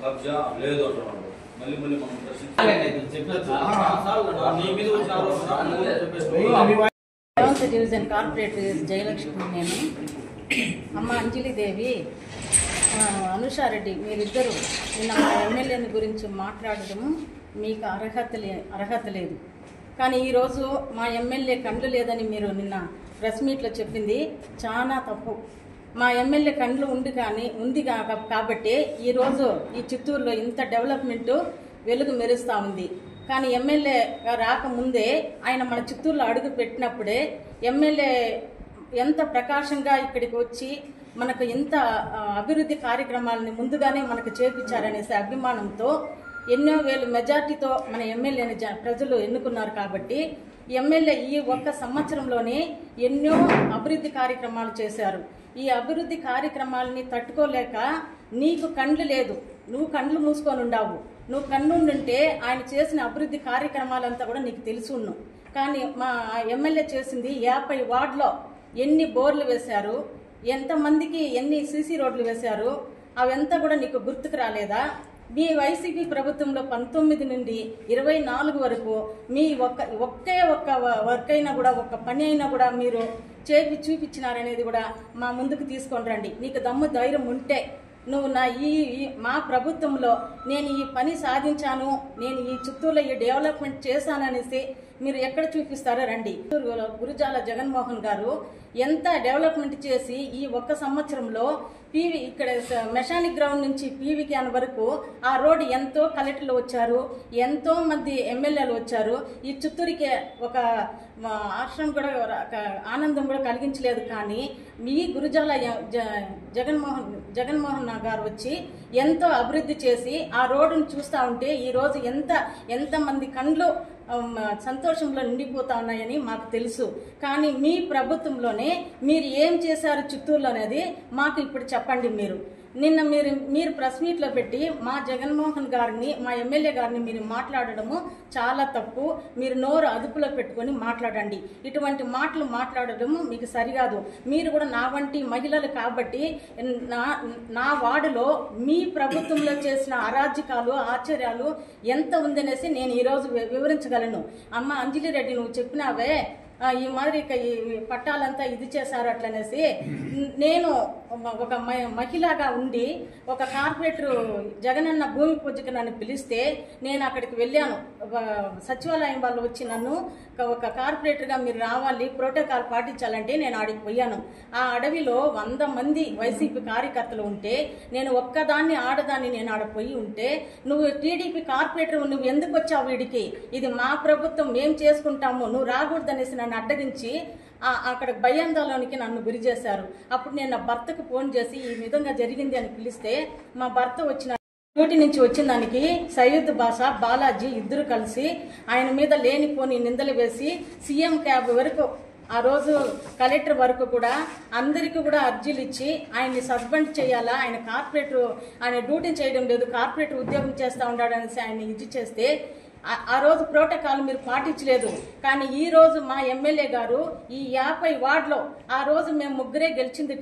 కబ్జా లేదు అంటున్నాడు. మళ్ళీ మనం డివిజన్ కార్పొరేటర్ జయలక్ష్మి, నేను అమ్మ అంజలిదేవి, అనుషారెడ్డి, మీరిద్దరూ నిన్న మా ఎమ్మెల్యేని గురించి మాట్లాడటము మీకు అర్హత లేదు. కానీ ఈరోజు మా ఎమ్మెల్యే కండ్లు లేదని మీరు నిన్న ప్రెస్ మీట్లో చెప్పింది చాలా తప్పు. మా ఎమ్మెల్యే కండ్లు ఉంది కాబట్టి ఈరోజు ఈ చిత్తూరులో ఇంత డెవలప్మెంటు వెలుగు మెరుస్తూ ఉంది. కానీ ఎమ్మెల్యే రాకముందే ఆయన మన చిత్తూరులో అడుగు పెట్టినప్పుడే ఎమ్మెల్యే ఎంత ప్రకాశంగా ఇక్కడికి వచ్చి మనకు ఎంత అభివృద్ధి కార్యక్రమాలని ముందుగానే మనకు చేపించారనేసి అభిమానంతో ఎన్నో వేల మెజార్టీతో మన ఎమ్మెల్యేని ప్రజలు ఎన్నుకున్నారు. కాబట్టి ఎమ్మెల్యే ఈ ఒక్క సంవత్సరంలోనే ఎన్నో అభివృద్ధి కార్యక్రమాలు చేశారు. ఈ అభివృద్ధి కార్యక్రమాలని తట్టుకోలేక నీకు కండ్లు లేదు, నువ్వు కండ్లు మూసుకొని ఉండావు. నువ్వు కన్నుండుంటే ఆయన చేసిన అభివృద్ధి కార్యక్రమాలంతా కూడా నీకు తెలుసును. కానీ మా ఎమ్మెల్యే చేసింది 50 వార్డులో ఎన్ని బోర్లు వేశారు, ఎంతమందికి ఎన్ని సీసీ రోడ్లు వేశారు, అవంతా కూడా నీకు గుర్తుకు రాలేదా? మీ వైసీపీ ప్రభుత్వంలో 19 నుండి 24 వరకు మీ ఒకే ఒక్క వర్క్ అయినా కూడా ఒక్క పని అయినా కూడా మీరు చూపించినారనేది కూడా మా ముందుకు తీసుకొని రండి. నీకు దమ్ము ధైర్యం ఉంటే నువ్వు మా ప్రభుత్వంలో నేను ఈ పని సాధించాను, నేను ఈ చిత్తూరులో ఈ డెవలప్మెంట్ చేశాననేసి మీరు ఎక్కడ చూపిస్తారో రండి. గురుజాల జగన్మోహన్ గారు ఎంత డెవలప్మెంట్ చేసి ఈ ఒక్క సంవత్సరంలో పీవీ ఇక్కడ మెషానిక్ గ్రౌండ్ నుంచి పీవీ క్యాన్ వరకు ఆ రోడ్ ఎంతో కలెక్టర్లు వచ్చారు, ఎంతో మంది ఎమ్మెల్యేలు వచ్చారు. ఈ చిత్తూరుకి ఒక ఆశ్రమం కూడా ఆనందం కూడా కలిగించలేదు. కానీ మీ గురుజాల జగన్మోహన్ గారు వచ్చి ఎంతో అభివృద్ధి చేసి ఆ రోడ్డును చూస్తూ ఉంటే ఈరోజు ఎంతమంది కండ్లు సంతోషంలో నిండిపోతా ఉన్నాయని మాకు తెలుసు. కానీ మీ ప్రభుత్వంలోనే మీరు ఏం చేశారు చిత్తూరులో అనేది మాకు ఇప్పుడు చెప్పండి. నిన్న మీరు ప్రెస్ మీట్లో పెట్టి మా జగన్మోహన్ గారిని, మా ఎమ్మెల్యే గారిని మీరు మాట్లాడడము చాలా తప్పు. మీరు నోరు అదుపులో పెట్టుకొని మాట్లాడండి. ఇటువంటి మాటలు మాట్లాడడము మీకు సరికాదు. మీరు కూడా నా వంటి మహిళలు కాబట్టి నా వార్డులో మీ ప్రభుత్వంలో చేసిన అరాజకాలు ఆశ్చర్యాలు ఎంత ఉందనేసి నేను ఈరోజు వివరించగలను. అమ్మ అంజలిరెడ్డి, నువ్వు చెప్పినావే ఈ మాదిరి ఈ పట్టాలంతా ఇది చేశారు అట్లనేసి, నేను ఒక మహిళగా ఉండి ఒక కార్పొరేటర్ జగనన్న భూమి పూజకి నన్ను పిలిస్తే నేను అక్కడికి వెళ్ళాను. సచివాలయం వాళ్ళు వచ్చి నన్ను ఒక కార్పొరేటర్గా మీరు రావాలి, ప్రోటోకాల్ పాటించాలంటే నేను ఆడికి పోయాను. ఆ అడవిలో 100 మంది వైసీపీ కార్యకర్తలు ఉంటే నేను ఒక్కదాన్ని ఆడదాన్ని నేను ఆడ పోయి ఉంటే, నువ్వు టీడీపీ కార్పొరేటర్ నువ్వు ఎందుకు వచ్చావు వీడికి, ఇది మా ప్రభుత్వం మేము చేసుకుంటాము, నువ్వు రాకూడదనేసి నన్ను అడ్డగించి అక్కడ భయాందోళనకి నన్ను గురి చేశారు. అప్పుడు నేను నా భర్తకు ఫోన్ చేసి ఈ విధంగా జరిగింది అని పిలిస్తే మా భర్త వచ్చిన డ్యూటీ నుంచి వచ్చిన దానికి సయ్యద్ బాషా, బాలాజీ ఇద్దరు కలిసి ఆయన మీద లేనిపోని నిందలు వేసి సీఎం క్యాబ్ వరకు ఆ రోజు కలెక్టర్ వరకు కూడా అందరికీ కూడా అర్జీలు ఇచ్చి ఆయన్ని సస్పెండ్ చేయాలా, ఆయన కార్పొరేటర్ ఆయన డ్యూటీ చేయడం లేదు, కార్పొరేటర్ ఉద్యోగం చేస్తూ ఉన్నాడు అనేసి ఆయన్ని ఇది చేస్తే ఆ రోజు ప్రోటోకాల్ మీరు పాటించలేదు. కానీ ఈ రోజు మా ఎమ్మెల్యే గారు ఈ 50 వార్డులో ఆ రోజు మేము ముగ్గురే గెలిచింది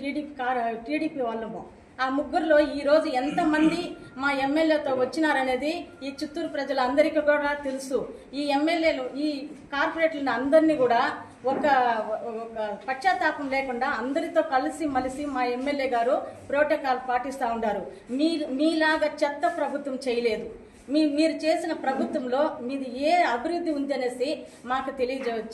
టీడీపీ వాళ్ళము. ఆ ముగ్గురులో ఈ రోజు ఎంతమంది మా ఎమ్మెల్యేతో వచ్చినారనేది ఈ చిత్తూరు ప్రజలందరికీ కూడా తెలుసు. ఈ ఎమ్మెల్యేలు ఈ కార్పొరేట్లను అందరినీ కూడా ఒక పశ్చాత్తాపం లేకుండా అందరితో కలిసి మలిసి మా ఎమ్మెల్యే గారు ప్రోటోకాల్ పాటిస్తూ ఉన్నారు. మీలాగా చెత్త ప్రభుత్వం చేయలేదు. మీరు చేసిన ప్రభుత్వంలో మీది ఏ అభివృద్ధి ఉంది అనేసి మాకు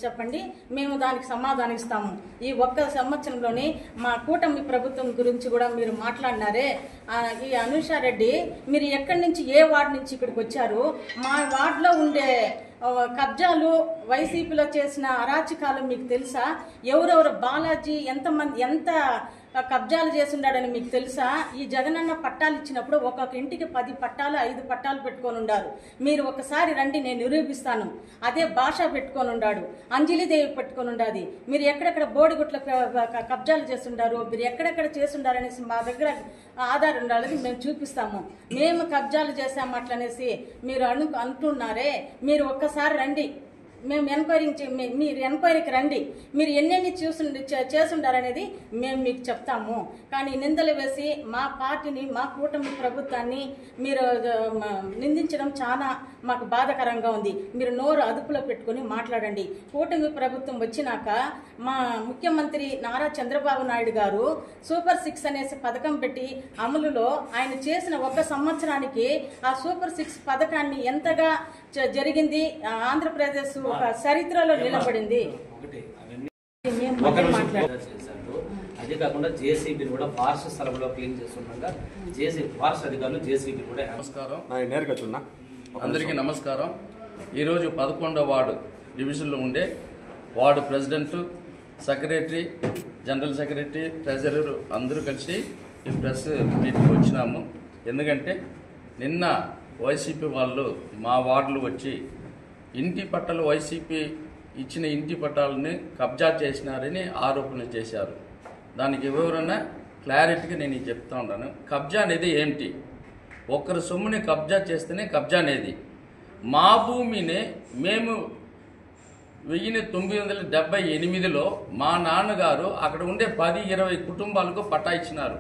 చెప్పండి, మేము దానికి సమాధానం ఇస్తాము. ఈ ఒక్క సంవత్సరంలోనే మా కూటమి ప్రభుత్వం గురించి కూడా మీరు మాట్లాడినారే. ఈ అనుషారెడ్డి, మీరు ఎక్కడి నుంచి ఏ వార్డు నుంచి ఇక్కడికి వచ్చారు? మా వార్డులో ఉండే కబ్జాలు, వైసీపీలో చేసిన అరాచకాలు మీకు తెలుసా? ఎవరెవరు బాలాజీ ఎంత కబ్జాలు చేస్తుండాడని మీకు తెలుసా? ఈ జగనన్న పట్టాలు ఇచ్చినప్పుడు ఒక్కొక్క ఇంటికి 10 పట్టాలు 5 పట్టాలు పెట్టుకొని ఉండారు. మీరు ఒకసారి రండి, నేను నిరూపిస్తాను. అదే భాష పెట్టుకొని ఉండాడు, అంజలిదేవి పెట్టుకొని ఉండాది. మీరు ఎక్కడెక్కడ బోడిగుట్ల కబ్జాలు చేస్తుండారు, మీరు ఎక్కడెక్కడ చేస్తుండారనేసి మా దగ్గర ఆధారం ఉండాలని మేము చూపిస్తాము. మేము కబ్జాలు చేసాము అట్లనేసి మీరు అంటున్నారే, మీరు ఒక్కసారి రండి, మేము మీరు ఎంక్వైరీకి రండి, మీరు ఎన్నెన్ని చేస్తుండారనేది మేము మీకు చెప్తాము. కానీ నిందలు వేసి మా పార్టీని, మా కూటమి ప్రభుత్వాన్ని మీరు నిందించడం చాలా మాకు బాధాకరంగా ఉంది. మీరు నోరు అదుపులో పెట్టుకుని మాట్లాడండి. కూటమి ప్రభుత్వం వచ్చినాక మా ముఖ్యమంత్రి నారా చంద్రబాబు నాయుడు గారు సూపర్ 6 అనేసి పథకం పెట్టి అమలులో ఆయన చేసిన 1 సంవత్సరానికి ఆ సూపర్ 6 పథకాన్ని ఎంతగా జరిగింది, ఆంధ్రప్రదేశ్ ఒక చరిత్రలో నిలబడింది. అదే కాకుండా జేసీబీ కూడా ఫారెస్ట్ స్థలంలో క్లీన్ చేస్తుండగా ఫారెస్ట్ అధికారులు జేసీబీ కూడా. నమస్కారం, అందరికీ నమస్కారం. ఈరోజు 11వ వార్డు డివిజన్లో ఉండే ward president, secretary, general secretary, treasurer అందరూ కలిసి ఈ ప్రెస్ మీట్కి వచ్చినాము. ఎందుకంటే నిన్న వైసీపీ వాళ్ళు మా వార్డులు వచ్చి ఇంటి పట్టాలు, వైసీపీ ఇచ్చిన ఇంటి పట్టాలని కబ్జా చేసినారని ఆరోపణలు చేశారు. దానికి వివరణ క్లారిటీగా నేను చెప్తా ఉన్నాను. కబ్జా అనేది ఏంటి? ఒకరి సొమ్ముని కబ్జా చేస్తేనే కబ్జా అనేది. మా భూమిని మేము 1978లో మా నాన్నగారు అక్కడ ఉండే 10-20 కుటుంబాలకు పట్టా ఇచ్చినారు.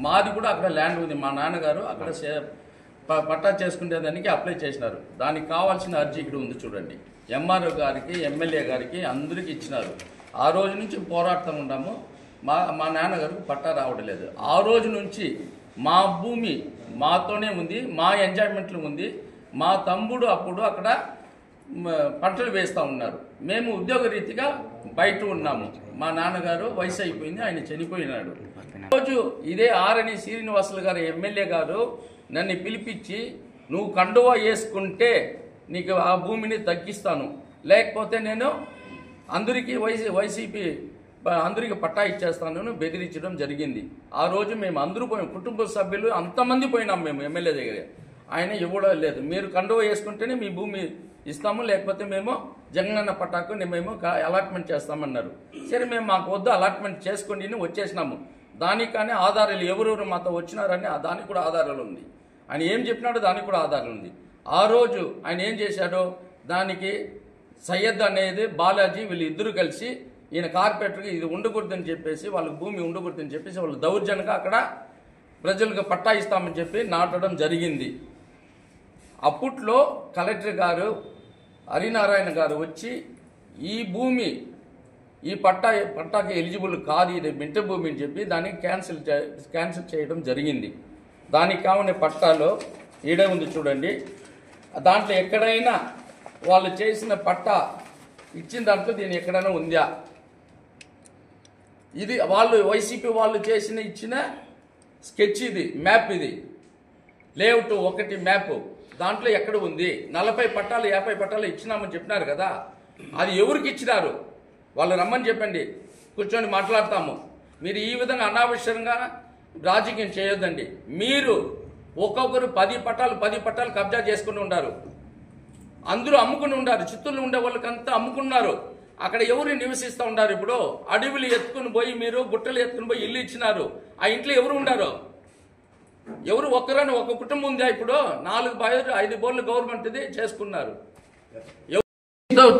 మాది కూడా అక్కడ ల్యాండ్ ఉంది. మా నాన్నగారు అక్కడ పట్టా చేసుకునేదానికి అప్లై చేసినారు. దానికి కావాల్సిన అర్జీ ఇక్కడ ఉంది చూడండి. ఎంఆర్ఓ గారికి, ఎమ్మెల్యే గారికి అందరికీ ఇచ్చినారు. ఆ రోజు నుంచి పోరాడుతూ ఉన్నాము. మా నాన్నగారికి పట్టా రావడం లేదు. ఆ రోజు నుంచి మా భూమి మాతోనే ఉంది, మా ఎంజాయ్మెంట్లో ఉంది. మా తమ్ముడు అప్పుడు అక్కడ పంటలు వేస్తూ ఉన్నారు. మేము ఉద్యోగ రీతిగా బయట ఉన్నాము. మా నాన్నగారు వయసు అయిపోయింది, ఆయన చనిపోయినాడు. రోజు ఇదే ఆరణి శ్రీనివాసులు గారు ఎమ్మెల్యే గారు నన్ను పిలిపించి, నువ్వు కండువా వేసుకుంటే నీకు ఆ భూమిని తగ్గిస్తాను, లేకపోతే నేను అందరికీ వైసీపీ అందరికీ పట్టా ఇచ్చేస్తాను బెదిరించడం జరిగింది. ఆ రోజు మేము అందరూ పోయాం, కుటుంబ సభ్యులు అంతమంది పోయినాం మేము ఎమ్మెల్యే దగ్గర. ఆయన ఇవ్వడం లేదు. మీరు కండువా వేసుకుంటేనే మీ భూమి ఇస్తాము, లేకపోతే మేము జగనన్న పట్టాకు మేము అలాట్మెంట్ చేస్తామన్నారు. సరే, మేము మాకు వద్దు అలాట్మెంట్ చేసుకొని వచ్చేసినాము. దానికి కానీ ఆధారాలు ఎవరెవరు మాతో వచ్చినారని దానికి కూడా ఆధారాలు ఉంది. ఆయన ఏం చెప్పినాడో దానికి కూడా ఆధారం ఉంది. ఆ రోజు ఆయన ఏం చేశాడో దానికి సయ్యద్ అనేది బాలాజీ వీళ్ళు ఇద్దరు కలిసి ఈయన కార్పొరేటర్కి ఇది ఉండకూడదని చెప్పేసి, వాళ్ళకి భూమి ఉండకూడదని చెప్పేసి వాళ్ళు దౌర్జన్యంగా అక్కడ ప్రజలకు పట్టా ఇస్తామని చెప్పి నాటడం జరిగింది. అప్పట్లో కలెక్టర్ గారు హరినారాయణ గారు వచ్చి ఈ భూమి ఈ పట్టాకి ఎలిజిబుల్ కాదు, ఇది మింట భూమి అని చెప్పి దాన్ని క్యాన్సిల్ చేయడం జరిగింది. దానికి కావాలని పట్టాలో ఈడే ఉంది చూడండి. దాంట్లో ఎక్కడైనా వాళ్ళు చేసిన పట్టా ఇచ్చిన దాంట్లో దీని ఎక్కడైనా ఉందా? ఇది వాళ్ళు వైసీపీ వాళ్ళు ఇచ్చిన స్కెచ్, ఇది మ్యాప్, ఇది లేఅవుట్ 1 మ్యాప్. దాంట్లో ఎక్కడ ఉంది? 40 పట్టాలు 50 పట్టాలు ఇచ్చినామని చెప్పినారు కదా, అది ఎవరికి ఇచ్చినారు? వాళ్ళు రమ్మని చెప్పండి, కూర్చొని మాట్లాడతాము. మీరు ఈ విధంగా అనావశ్యంగా రాజకీయం చేయొద్దండి. మీరు ఒక్కొక్కరు 10 పట్టాలు కబ్జా చేసుకుని ఉన్నారు. అందరూ అమ్ముకుని ఉన్నారు. చిత్తూరులో ఉండే వాళ్ళకంతా అమ్ముకున్నారు. అక్కడ ఎవరు నివసిస్తూ ఉన్నారు? ఇప్పుడు అడవులు ఎత్తుకుని పోయి, మీరు గుట్టలు ఎత్తుకుని పోయి ఇల్లు ఇచ్చినారు. ఆ ఇంట్లో ఎవరు ఉండారు? ఎవరు ఒక్కరని ఒక కుటుంబం ఉందా? ఇప్పుడు 4 బాయలు 5 బోర్లు గవర్నమెంట్ది చేసుకున్నారు.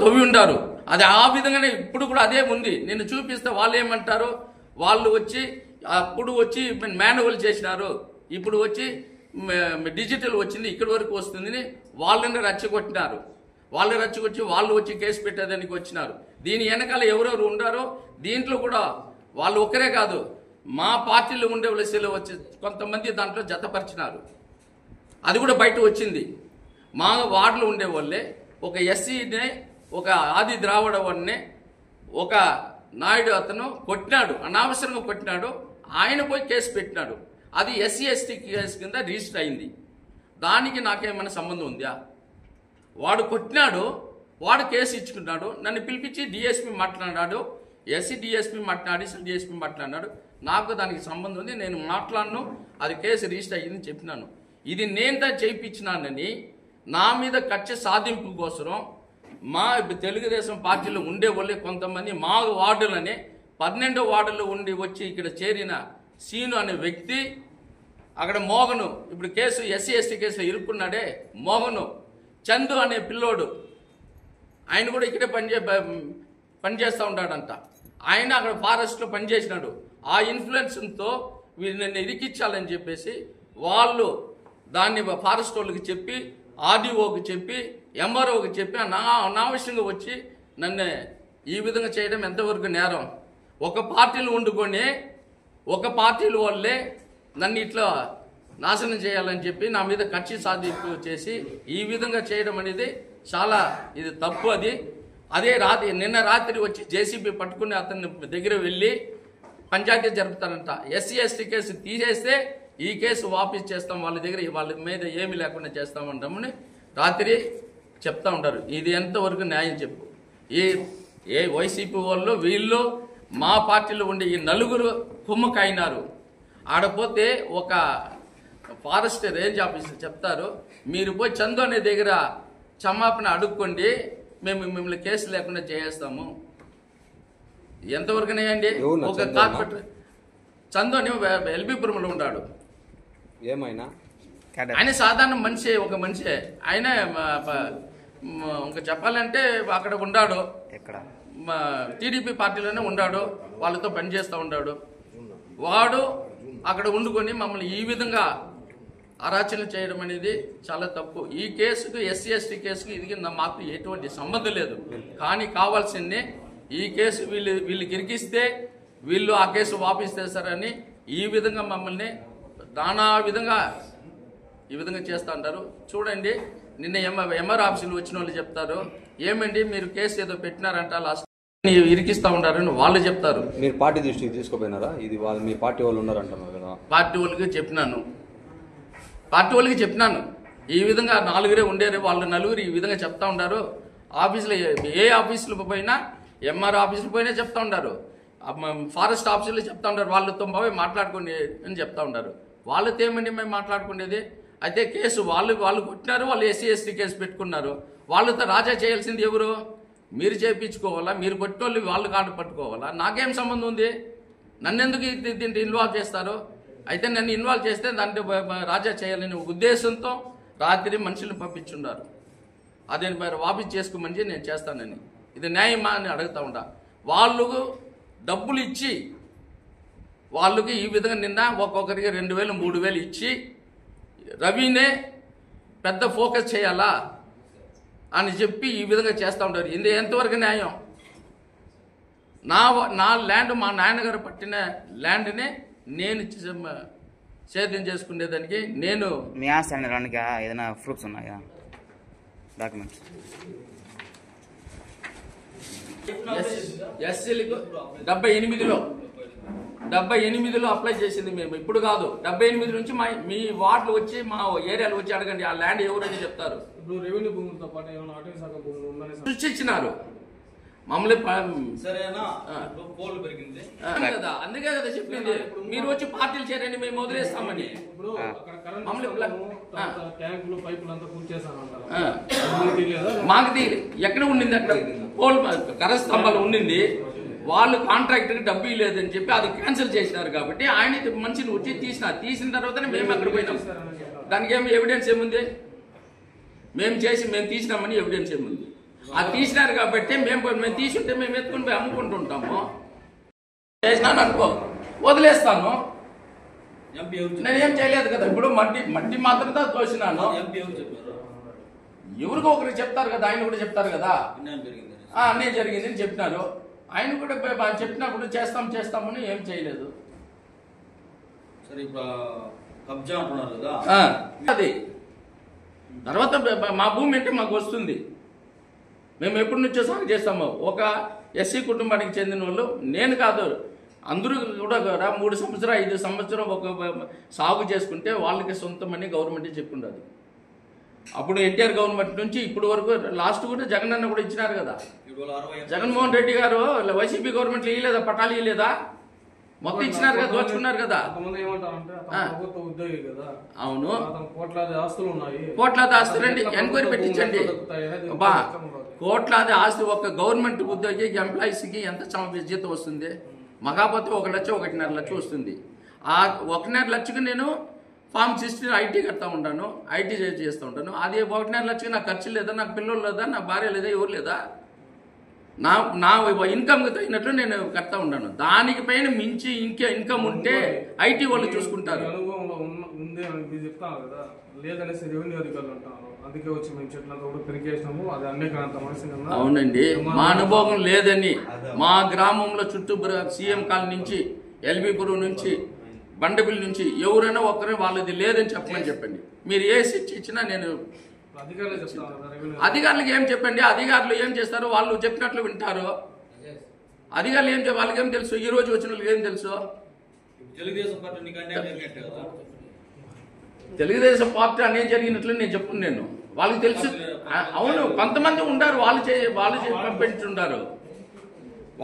తవ్వి ఉండారు. అది ఆ విధంగానే ఇప్పుడు కూడా అదే ఉంది. నేను చూపిస్తే వాళ్ళు ఏమంటారు? వాళ్ళు వచ్చి అప్పుడు వచ్చి మాన్యువల్ చేసినారు, ఇప్పుడు వచ్చి డిజిటల్ వచ్చింది, ఇక్కడి వరకు వస్తుందని వాళ్ళని రెచ్చగొట్టినారు. వాళ్ళు రెచ్చగొచ్చి వాళ్ళు వచ్చి కేసు పెట్టేదానికి వచ్చినారు. దీని వెనకాల ఎవరెవరు ఉండారో దీంట్లో కూడా వాళ్ళు ఒక్కరే కాదు, మా పార్టీలో ఉండే వాళ్ళు వచ్చి కొంతమంది దాంట్లో జతపరిచినారు. అది కూడా బయట వచ్చింది. మా వార్డులో ఉండే వాళ్ళే ఒక ఎస్సీనే, ఒక ఆది ద్రావిడ వాడినే ఒక నాయుడు అతను కొట్టినాడు, అనవసరంగా కొట్టినాడు. ఆయన పోయి కేసు పెట్టినాడు. అది ఎస్సీ ఎస్టీ కేసు కింద రిజిస్టర్ అయింది. దానికి నాకేమైనా సంబంధం ఉందా? వాడు కొట్టినాడు, వాడు కేసు ఇచ్చుకున్నాడు. నన్ను పిలిపించి డిఎస్పీ మాట్లాడాడు, ఎస్సీ డిఎస్పీ మాట్లాడి అడిషనల్ డిఎస్పీ మాట్లాడినాడు. నాకు దానికి సంబంధం ఉంది, నేను మాట్లాడను, అది కేసు రిజిస్టర్ అయ్యిందని చెప్పినాను. ఇది నేను చేయించినానని నా మీద కక్ష సాధింపు కోసం మా తెలుగుదేశం పార్టీలో ఉండే వాళ్ళే కొంతమంది మా వార్డులని 12వ వార్డులో ఉండి వచ్చి ఇక్కడ చేరిన సీను అనే వ్యక్తి, అక్కడ మోహను, ఇప్పుడు కేసు ఎస్సీ ఎస్టీ కేసులో ఇరుక్కున్నాడే మోహను, చందు అనే పిల్లోడు, ఆయన కూడా ఇక్కడే పనిచేస్తూ ఉంటాడంట. ఆయన అక్కడ ఫారెస్ట్లో పనిచేసినాడు. ఆ ఇన్ఫ్లుయెన్స్తో వీళ్ళని ఇరికించాలని చెప్పేసి వాళ్ళు దాన్ని ఫారెస్ట్ వాళ్ళకి చెప్పి, ఆర్డీఓకి చెప్పి, ఎంఆర్ఓకి చెప్పి అనావశ్యంగా వచ్చి నన్ను ఈ విధంగా చేయడం ఎంతవరకు నేరం? ఒక పార్టీలు వండుకొని ఒక పార్టీల వాళ్ళే నన్ను ఇట్లా నాశనం చేయాలని చెప్పి నా మీద కక్ష సాధింపు చేసి ఈ విధంగా చేయడం అనేది చాలా ఇది తప్పు. అదే నిన్న రాత్రి వచ్చి జేసీబీ పట్టుకుని అతని దగ్గర వెళ్ళి పంచాయతీ జరుపుతారంట. ఎస్సీ ఎస్టీ కేసు తీసేస్తే ఈ కేసు వాపస్ చేస్తాం, వాళ్ళ మీద ఏమీ లేకుండా చేస్తామంటామని రాత్రి చెప్తా ఉంటారు. ఇది ఎంతవరకు న్యాయం చెప్పు? ఏ వైసీపీ వాళ్ళు వీళ్ళు మా పార్టీలో ఉండే ఈ నలుగురు కుమ్మకైనారు. ఆడపోతే ఒక ఫారెస్ట్ రేంజ్ ఆఫీసర్ చెప్తారు, మీరు పోయి చందు అనే దగ్గర క్షమాపణ అడుక్కోండి, మేము మిమ్మల్ని కేసు లేకుండా చేస్తాము. ఎంతవరకు అయ్యండి? ఒక కార్పొరేటర్ చందు అని ఎల్బీపురంలో ఉన్నాడు. ఏమైనా ఆయన సాధారణ మనిషి, ఒక మనిషి. ఆయన ఇంకా చెప్పాలంటే అక్కడ ఉన్నాడు, టీడీపీ పార్టీలోనే ఉన్నాడు, వాళ్ళతో పనిచేస్తూ ఉన్నాడు. వాడు అక్కడ ఉండుకొని మమ్మల్ని ఈ విధంగా అరాచన చేయడం అనేది చాలా తప్పు. ఈ కేసుకు ఎస్సీ ఎస్టీ కేసుకు ఇది మాకు ఎటువంటి సంబంధం లేదు. కానీ కావాల్సిందే ఈ కేసు వీళ్ళకి ఇరికిస్తే వీళ్ళు ఆ కేసు వాపస్ చేస్తారని ఈ విధంగా మమ్మల్ని నానా విధంగా ఈ విధంగా చేస్తూ ఉంటారు. చూడండి, నిన్న ఎంఆర్ ఆఫీసులు వచ్చిన వాళ్ళు చెప్తారు, ఏమండి మీరు కేసు ఏదో పెట్టినారంట లాస్ట్ ఇరికిస్తూ ఉంటారని వాళ్ళు చెప్తారు. మీరు పార్టీ దృష్టికి తీసుకుపోయినారా? ఇది వాళ్ళు మీ పార్టీ వాళ్ళు ఉన్నారంటున్నారు కదా. పార్టీ వాళ్ళకి చెప్పినాను ఈ విధంగా నలుగురే ఉండేరు, వాళ్ళు నలుగురు ఈ విధంగా చెప్తా ఉంటారు. ఆఫీసులో ఏ ఆఫీసులకు పోయినా, ఎంఆర్ ఆఫీసులకు పోయినా చెప్తా ఉంటారు, ఫారెస్ట్ ఆఫీసులో చెప్తా ఉంటారు, వాళ్ళతో పోయి మాట్లాడుకోండి అని చెప్తా ఉంటారు. వాళ్ళతో ఏమండి మేము మాట్లాడుకునేది? అయితే కేసు వాళ్ళు కొట్టినారు, వాళ్ళు ఎస్సీ ఎస్టీ కేసు పెట్టుకున్నారు. వాళ్ళతో రాజా చేయాల్సింది ఎవరు? మీరు చేయించుకోవాలా? మీరు కొట్టిన వాళ్ళు వాళ్ళు కాడు పట్టుకోవాలా? నాకేం సంబంధం ఉంది? నన్ను ఎందుకు దీంట్లో ఇన్వాల్వ్ చేస్తారు? అయితే నన్ను ఇన్వాల్వ్ చేస్తే దాంట్లో రాజా చేయాలని ఉద్దేశంతో రాత్రి మనుషులు పంపించున్నారు. అదే మరి వాపస్ చేసుకోమని నేను చేస్తానని. ఇది న్యాయమా అని అడుగుతా ఉంటా. వాళ్ళు డబ్బులు ఇచ్చి వాళ్ళకి ఈ విధంగా నిన్న ఒక్కొక్కరికి 2000 3000 ఇచ్చి రవినే పెద్ద ఫోకస్ చేయాలా అని చెప్పి ఈ విధంగా చేస్తూ ఉంటారు. ఇది ఎంతవరకు న్యాయం? నా ల్యాండ్, మా నాన్నగారు పట్టిన ల్యాండ్ని నేను సేద్యం చేసుకునేదానికి నేను మీ ఆస్తి అనడానికి ఏదైనా ప్రూఫ్స్ ఉన్నాయా? డాక్యుమెంట్స్ ఎస్సీలకు 78లో అప్లై చేసింది మేము, ఇప్పుడు కాదు. 78 నుంచి మీ వార్డులు వచ్చి మా ఏరియాలో వచ్చి అడగండి ఆ ల్యాండ్ ఎవరని చెప్తారు. రెవెన్యూ భూములతో పాటు ఏమైనా అటవీ శాఖ భూములు ఉందని సృష్టించినారు మమ్మల్ని. సరేనా పోలు పెరిగింది కదా, అందుకే కదా చెప్పింది మీరు వచ్చి పార్టీలు చేరండి మేము వదిలేస్తామని. ట్యాంకులు పైపులు అంతా కూర్చేసానంటారు. మాకు తీయలే, ఎక్కడ ఉండింది? అక్కడ పోల్ కర్ర స్తంభాలు ఉండింది. వాళ్ళు కాంట్రాక్టర్కి డబ్బు లేదని చెప్పి అది క్యాన్సిల్ చేసినారు. కాబట్టి ఆయన మనిషిని వచ్చి తీసిన తర్వాతనే మేము అక్కడ పోయినాం. దానికి ఏమి ఎవిడెన్స్ ఏముంది? మేము తీసినామని ఎవిడెన్స్ ఏముంది? అది తీసినారు కాబట్టి మేము తీసుంటే మేము ఎత్తుకుని పోయి అమ్ముకుంటుంటాము. చేసినాను అనుకో, వదిలేస్తాను. నేను ఏం చేయలేదు కదా. ఇప్పుడు మట్టి మాత్రంతో తోసినాను. ఎవరికో ఒకరికి చెప్తారు కదా, ఆయన కూడా చెప్తారు కదా అన్నీ జరిగింది అని చెప్పినారు. ఆయన కూడా చెప్పినప్పుడు చేస్తామని ఏం చేయలేదు. అది తర్వాత మా భూమి అంటే మాకు వస్తుంది. మేము ఎప్పటి నుంచో సాగు చేస్తాము. ఒక ఎస్సీ కుటుంబానికి చెందిన వాళ్ళు, నేను కాదు అందరూ కూడా 3 సంవత్సరాలు 5 సంవత్సరం ఒక సాగు చేసుకుంటే వాళ్ళకి సొంతమని గవర్నమెంట్ చెప్పుండదు. అప్పుడు ఎన్టీఆర్ గవర్నమెంట్ నుంచి ఇప్పుడు వరకు లాస్ట్ కూడా జగన్ అన్న కూడా ఇచ్చినారు కదా. జగన్మోహన్ రెడ్డి గారు వైసీపీ గవర్నమెంట్ ఇవ్వలేదా, పట్టాలు ఇవ్వలేదా? మొత్తం ఇచ్చినారు కదా, దోచుకున్నారు కదా. అవును, కోట్లాది ఆస్తులండి, ఎంక్వైరీ పెట్టించండి. కోట్లాది ఆస్తి ఒక గవర్నమెంట్ ఉద్యోగి ఎంప్లాయీస్ కి ఎంత జీతం వస్తుంది? మగాపోతే 1 లక్ష 1.5 లక్ష వస్తుంది. ఆ 1.5 లక్షకి నేను ఫామ్ 16 ఐటీ కడతా ఉంటాను, ఐటీ చేస్తూ ఉంటాను. అది 1.5 లక్షకి నాకు ఖర్చు లేదా, నాకు పిల్లలు లేదా, నా భార్య లేదా, ఎవరు లేదా? నా ఇన్కమ్ తగినట్లు నేను కడతా ఉన్నాను. దానికి పైన మించి ఇన్కమ్ ఉంటే ఐటీ వాళ్ళు చూసుకుంటారు. అవునండి, మా అనుభవం లేదని. మా గ్రామంలో చుట్టూ సీఎం కాలనీ నుంచి, ఎల్బీపురం నుంచి, బండపల్లి నుంచి ఎవరైనా ఒక్కరే వాళ్ళది లేదని చెప్పండి. మీరు ఏ శిక్ష ఇచ్చినా నేను అధికారులకు ఏం చెప్పండి. అధికారులు ఏం చేస్తారు? వాళ్ళు చెప్పినట్లు వింటారు. అధికారులు ఏం వాళ్ళకి ఏం తెలుసు? ఈ రోజు వచ్చిన వాళ్ళకి ఏం తెలుసు? తెలుగుదేశం పార్టీ అనేది జరిగినట్లు నేను చెప్పుకున్నాను. వాళ్ళకి తెలుసు. అవును, కొంతమంది ఉండారు, వాళ్ళు పంపించుంటారు.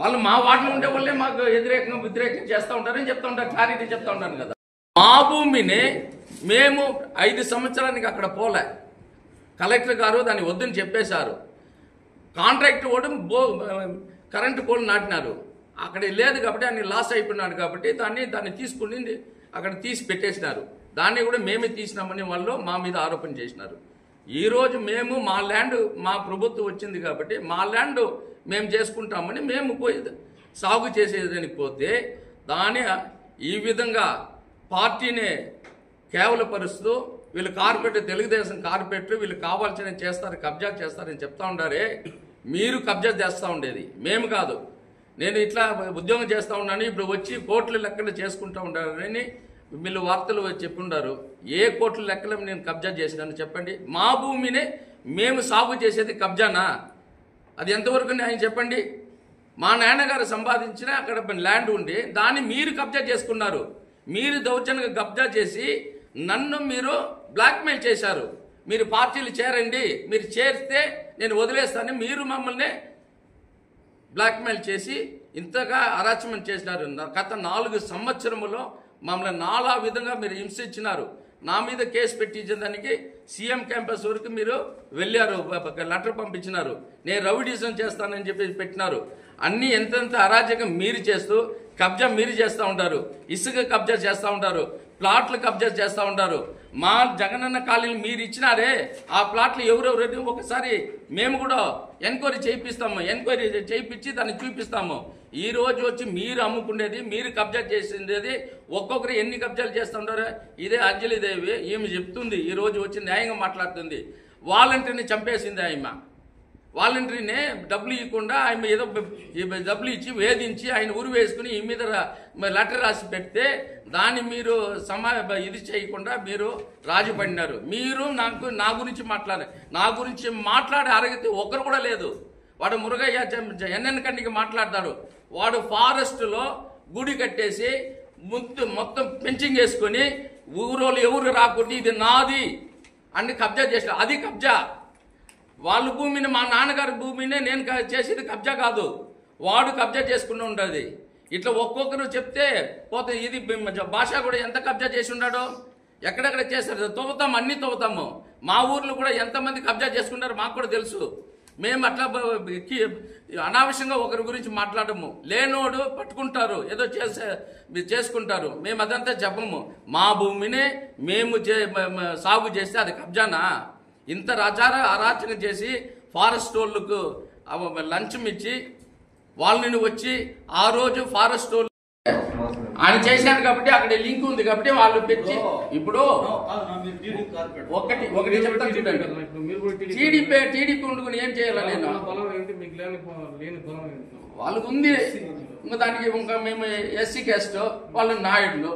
వాళ్ళు మా వాటిలో ఉండే వాళ్ళే మాకు వ్యతిరేకంగా చేస్తూ ఉంటారని చెప్తా ఉంటారు, క్లారిటీ చెప్తా ఉంటాను కదా. మా భూమిని మేము 5 సంవత్సరానికి అక్కడ పోలే. కలెక్టర్ గారు దాన్ని వద్దని చెప్పేశారు. కాంట్రాక్ట్ కూడా కరెంటు పోల్ నాటినారు. అక్కడ లేదు కాబట్టి ఆయన లాస్ అయిపోయినాడు కాబట్టి దాన్ని తీసుకుని అక్కడ తీసి పెట్టేసినారు. దాన్ని కూడా మేమే తీసినామని వాళ్ళు మా మీద ఆరోపణ చేసినారు. ఈరోజు మేము మా ల్యాండ్, మా ప్రభుత్వం వచ్చింది కాబట్టి మా ల్యాండ్ మేము చేసుకుంటామని మేము పోయి సాగు చేసేదానికి పోతే దాని ఈ విధంగా పార్టీనే కేవలపరుస్తూ వీళ్ళు కార్పొరేటర్, తెలుగుదేశం కార్పొరేటర్ వీళ్ళు కావాల్సిన చేస్తారు, కబ్జా చేస్తారని చెప్తా ఉండారే. మీరు కబ్జా చేస్తూ ఉండేది, మేము కాదు. నేను ఇట్లా ఉద్యోగం చేస్తూ ఉన్నాను, ఇప్పుడు వచ్చి కోట్ల లెక్కలు చేసుకుంటూ ఉండారని వీళ్ళు వార్తలు చెప్పుండారు. ఏ కోట్ల లెక్కలు నేను కబ్జా చేసినాను చెప్పండి? మా భూమిని మేము సాగు చేసేది కబ్జానా? అది ఎంతవరకు ఆయన చెప్పండి? మా నాన్నగారు సంపాదించిన అక్కడ ల్యాండ్ ఉండి దాన్ని మీరు కబ్జా చేసుకున్నారు. మీరు దౌర్జన్యంగా కబ్జా చేసి నన్ను మీరు బ్లాక్మెయిల్ చేశారు. మీరు పార్టీలు చేరండి, మీరు చేరితే నేను వదిలేస్తాను, మీరు మమ్మల్ని బ్లాక్మెయిల్ చేసి ఇంతగా అరాచకం చేసినారు. గత 4 సంవత్సరములో మమ్మల్ని నానా విధంగా మీరు హింసించినారు. నా మీద కేసు పెట్టించేదానికి సీఎం క్యాంపస్ వరకు మీరు వెళ్ళారు, లెటర్ పంపించినారు. నేను రౌడీజం చేస్తానని చెప్పి పెట్టినారు. అన్ని ఎంతెంత అరాచకం మీరు చేస్తూ కబ్జా మీరు చేస్తూ ఉంటారు. ఇసుక కబ్జా చేస్తూ ఉంటారు, ప్లాట్లు కబ్జా చేస్తూ ఉంటారు. మా జగనన్న కాలనీలు మీరు ఇచ్చినారే, ఆ ప్లాట్లు ఎవరెవరు ఒకసారి మేము కూడా ఎంక్వైరీ చేయిస్తాము. ఎంక్వైరీ చేయించి దాన్ని చూపిస్తాము. ఈ రోజు వచ్చి మీరు అమ్ముకునేది, మీరు కబ్జా చేసిండేది, ఒక్కొక్కరు ఎన్ని కబ్జాలు చేస్తూ ఉంటారు. ఇదే అంజలిదేవి ఈమె చెప్తుంది, ఈ రోజు వచ్చి న్యాయంగా మాట్లాడుతుంది. వాలంటీర్ని చంపేసింది ఆమె. వాలంటీర్నే డబ్బులు ఇవ్వకుండా ఆయన ఏదో డబ్బులు ఇచ్చి వేధించి ఆయన ఉరి వేసుకుని ఈ మీద లెటర్ రాసి పెడితే దాన్ని మీరు ఇది చేయకుండా మీరు రాజీ పడినారు. మీరు నా గురించి మాట్లాడే అరగతి ఒకరు కూడా లేదు. వాడు మురుగయ్య ఎన్నెన్న కంటికి మాట్లాడతాడు. వాడు ఫారెస్ట్లో గుడి కట్టేసి మొత్తం పెంచింగ్ వేసుకొని ఊరోళ్ళు ఎవరు రాకుండా ఇది నాది అని కబ్జా చేసిన, అది కబ్జా. వాళ్ళ భూమిని, మా నాన్నగారి భూమిని నేను చేసేది కబ్జా కాదు, వాడు కబ్జా చేసుకుని ఉండదు. ఇట్లా ఒక్కొక్కరు చెప్తే పోతే ఇది భాష కూడా ఎంత కబ్జా చేసి ఉన్నాడో, ఎక్కడెక్కడ చేస్తారు. తవ్వుతాము, అన్ని తవ్వుతాము. మా ఊర్లో కూడా ఎంతమంది కబ్జా చేసుకున్నారో మాకు కూడా తెలుసు. మేము అట్లా అనావశ్యంగా ఒకరి గురించి మాట్లాడము. లేనోడు పట్టుకుంటారు, ఏదో చేసుకుంటారు. మేము అదంతా చెప్పము. మా భూమిని మేము సాగు చేస్తే అది కబ్జానా? ఇంత అరాచకం చేసి ఫారెస్ట్ వాళ్ళకు లంచం ఇచ్చి వాళ్ళని వచ్చి ఆ రోజు ఫారెస్ట్ వాళ్ళు ఆయన చేశారు కాబట్టి అక్కడ లింక్ ఉంది కాబట్టి వాళ్ళు పెట్టి ఇప్పుడు ఒకటి చెప్తాను చూడండి. టీడీపీ ఉండుకుని ఏం చేయాలి? నేను వాళ్ళకు ఉంది. ఇంకా దానికి ఇంకా మేము ఎస్సీ క్యాస్ట్, వాళ్ళు నాయుడులు.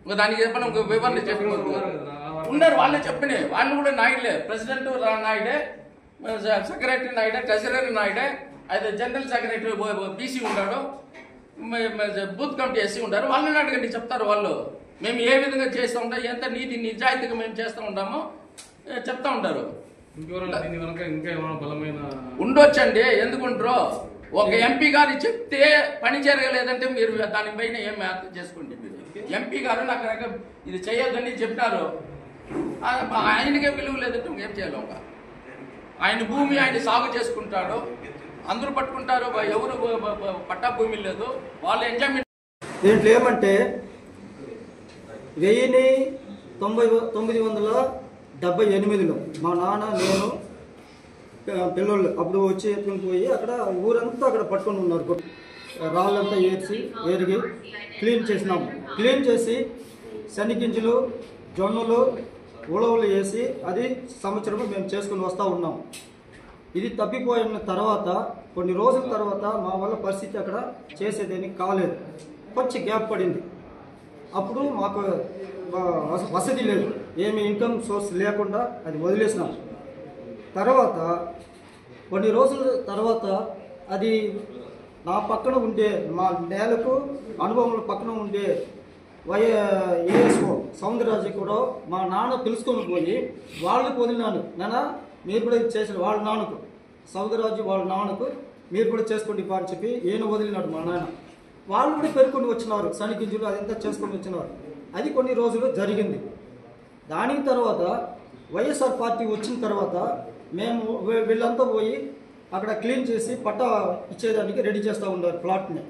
ఇంకా దానికి చెప్పిన ఇంకొక వివరణ చెప్పుకుంటున్నారు ఉన్నారు. వాళ్ళే చెప్పిన వాళ్ళు కూడా నాయుడులే. ప్రెసిడెంట్ నాయుడే, సెక్రటరీ నాయుడే, ట్రెజరర్ నాయుడే, అయితే జనరల్ సెక్రటరీ బీసీ ఉన్నాడు, బూత్ కమిటీ ఎస్సీ ఉంటారు. వాళ్ళని అడగండి, చెప్తారు వాళ్ళు. మేము ఏ విధంగా చేస్తూ ఉంటాం, ఎంత నీతి నిజాయితీగా మేము చేస్తూ ఉంటామో చెప్తా ఉంటారు. ఇంకెవరైనా దీని వెనక ఇంకా ఏమైనా బలమైన ఉండొచ్చండి, ఎందుకుంటారో. ఒక ఎంపీ గారు చెప్తే పని జరగలేదంటే మీరు దానిపైన ఏం అర్థం చేసుకోండి. మీరు ఎంపీ గారు నాకు ఇది చేయొద్దని చెప్పినారు, ఆయనకే విలువ లేదంటే ఏం చేయాలి? ఒక ఆయన భూమి ఆయన సాగు చేసుకుంటాడు, అందరూ పట్టుకుంటారు, ఎవరు పట్టా భూమి లేదు, వాళ్ళు ఎంజాయ్మెంట్. దీంట్లో ఏమంటే 1978లో మా నాన్న నేను పిల్లలు అప్పుడు వచ్చి ఎత్తుకుని పోయి అక్కడ ఊరంతా అక్కడ పట్టుకొని ఉన్నారు. రాళ్ళంతా ఏరిగి క్లీన్ చేసినాము. క్లీన్ చేసి శనగింజలు, జొన్నలు, ఉలవలు వేసి అది సంవత్సరం మేము చేసుకుని వస్తూ ఉన్నాం. ఇది తప్పిపోయిన తర్వాత కొన్ని రోజుల తర్వాత మా వల్ల పరిస్థితి అక్కడ చేసేదేనికి కాలేదు, కొంచెం గ్యాప్ పడింది. అప్పుడు మాకు వసతి లేదు, ఏమి ఇన్కమ్ సోర్స్ లేకుండా అది వదిలేసినాం. తర్వాత కొన్ని రోజుల తర్వాత అది నా పక్కన ఉండే మా నేలకు అనుభవంలో పక్కన ఉండే ఏఎస్ఓ సౌందరరాజు కూడా మా నాన్న తెలుసుకొని పోయి వాళ్ళకి వదిలినాను. నాన్న మీరు కూడా ఇది చేసిన వాళ్ళ నాన్నకు, సౌందరరాజు వాళ్ళ నాన్నకు మీరు కూడా చేసుకోండి అని చెప్పి ఈయన వదిలినాడు మా నాన్న. వాళ్ళు కూడా పెరుకొని వచ్చినారు, శనగింజలు అదంతా చేసుకొని వచ్చినారు. అది కొన్ని రోజులు జరిగింది. దాని తర్వాత వైఎస్ఆర్ పార్టీ వచ్చిన తర్వాత మేము వీళ్ళంతా పోయి అక్కడ క్లీన్ చేసి పట్టా ఇచ్చేదానికి రెడీ చేస్తూ ఉన్నారు ప్లాట్ని.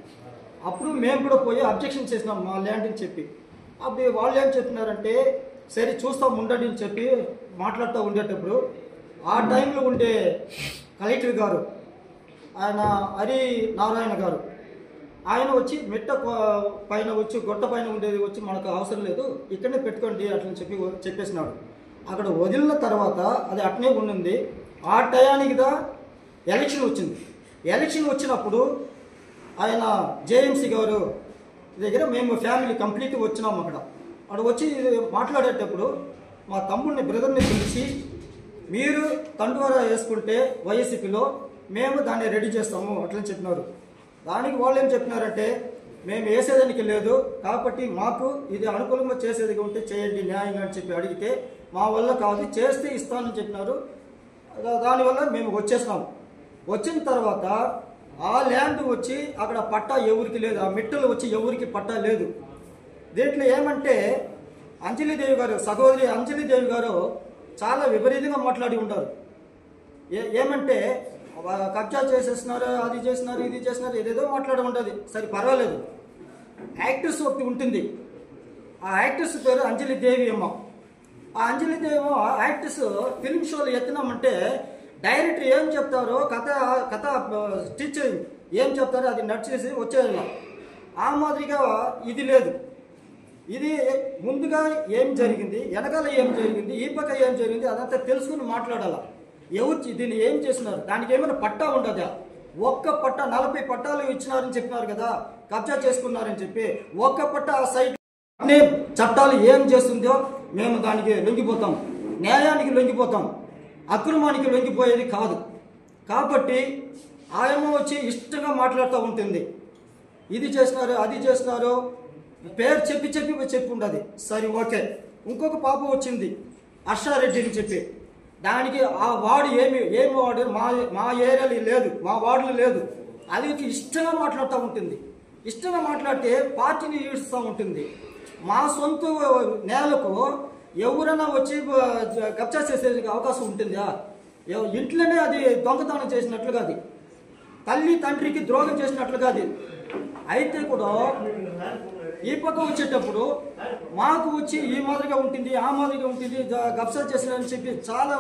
అప్పుడు మేము కూడా పోయి అబ్జెక్షన్ చేసినాం మా ల్యాండ్ అని చెప్పి. అప్పుడు వాళ్ళు ఏం చెప్పినారంటే సరే చూస్తాం ఉండండి అని చెప్పి మాట్లాడుతూ ఉండేటప్పుడు ఆ టైంలో ఉండే కలెక్టర్ గారు ఆయన హరి నారాయణ గారు ఆయన వచ్చి మెట్ట పైన వచ్చి గొట్ట పైన ఉండేది వచ్చి మనకు అవసరం లేదు ఇక్కడనే పెట్టుకోండి అట్లని చెప్పేసినాడు. అక్కడ వదిలిన తర్వాత అది అట్నే ఉండింది. ఆ టయానికిదా ఎలక్షన్ వచ్చింది. ఎలక్షన్ వచ్చినప్పుడు ఆయన జేఎంసీ గారు దగ్గర మేము ఫ్యామిలీ కంప్లీట్ వచ్చినాము. అక్కడ వచ్చి మాట్లాడేటప్పుడు మా తమ్ముడిని బ్రదర్ని పిలిచి మీరు తండ్రి వేసుకుంటే వైఎస్సీపీలో మేము దాన్ని రెడీ చేస్తాము అట్లని చెప్పినారు. దానికి వాళ్ళు ఏం చెప్పినారంటే మేము వేసేదానికి లేదు కాబట్టి మాకు ఇది అనుకూలంగా చేసేది ఉంటే చేయండి న్యాయంగా అని చెప్పి అడిగితే మా వల్ల కాదు చేస్తే ఇస్తానని చెప్పినారు. దానివల్ల మేము వచ్చేసినాము. వచ్చిన తర్వాత ఆ ల్యాండ్ వచ్చి అక్కడ పట్టా ఎవరికి లేదు, ఆ మిట్టలు వచ్చి ఎవరికి పట్టా లేదు. దీంట్లో ఏమంటే అంజలిదేవి గారు, సహోదరి అంజలిదేవి గారు చాలా విపరీతంగా మాట్లాడి ఉంటారు. ఏమంటే కబ్జా చేసేస్తున్నారు, అది చేసినారు, ఇది చేసినారు, ఏదేదో మాట్లాడి ఉంటుంది. సరే పర్వాలేదు, యాక్ట్రెస్ ఒకటి ఉంటుంది. ఆ యాక్ట్రెస్ పేరు అంజలిదేవి అమ్మ. ఆ అంజలిదేవి యాక్ట్రెస్ ఫిల్మ్ షోలు ఎత్తినామంటే డైరెక్టర్ ఏం చెప్తారో కథ టీచర్ ఏం చెప్తారో అది నడిచేసి వచ్చేయాల. ఆ మాదిరిగా ఇది లేదు. ఇది ముందుగా ఏం జరిగింది, వెనకాల ఏం జరిగింది, ఈ పక్క ఏం జరిగింది అదంతా తెలుసుకుని మాట్లాడాల. ఎవరు దీన్ని ఏం చేస్తున్నారు, దానికి ఏమైనా పట్టా ఉండదా? ఒక్క పట్టా 40 పట్టాలు ఇచ్చినారని చెప్పినారు కదా, కబ్జా చేసుకున్నారని చెప్పి ఒక్క పట్టా ఆ సైట్ చట్టాలు ఏం చేస్తుందో మేము దానికి లొంగిపోతాం, న్యాయానికి లొంగిపోతాం, అక్రమానికి లొంగిపోయేది కాదు. కాబట్టి ఆయమ్మ వచ్చి ఇష్టంగా మాట్లాడుతూ ఉంటుంది. ఇది చేసినారు, అది చేసినారు, పేరు చెప్పి ఉండదు. సరే ఓకే. ఇంకొక పాప వచ్చింది హర్షారెడ్డి అని చెప్పి, దానికి ఆ వార్డు ఏమి వార్డు మా ఏరియాలో లేదు, మా వార్డులో లేదు. అది ఇష్టంగా మాట్లాడుతూ ఉంటుంది. ఇష్టంగా మాట్లాడితే పార్టీని ఈడుస్తూ ఉంటుంది. మా సొంత నేలకు ఎవరైనా వచ్చి కబ్జా చేసే అవకాశం ఉంటుందా? ఇంట్లోనే అది దొంగతనం చేసినట్లుగా, అది తల్లి తండ్రికి ద్రోహం చేసినట్లుగా అది అయితే కూడా ఈ పక్క వచ్చేటప్పుడు మాకు వచ్చి ఈ మాదిరిగా ఉంటుంది, ఆ మాదిరిగా ఉంటుంది, కబ్జా చేసినని చెప్పి చాలా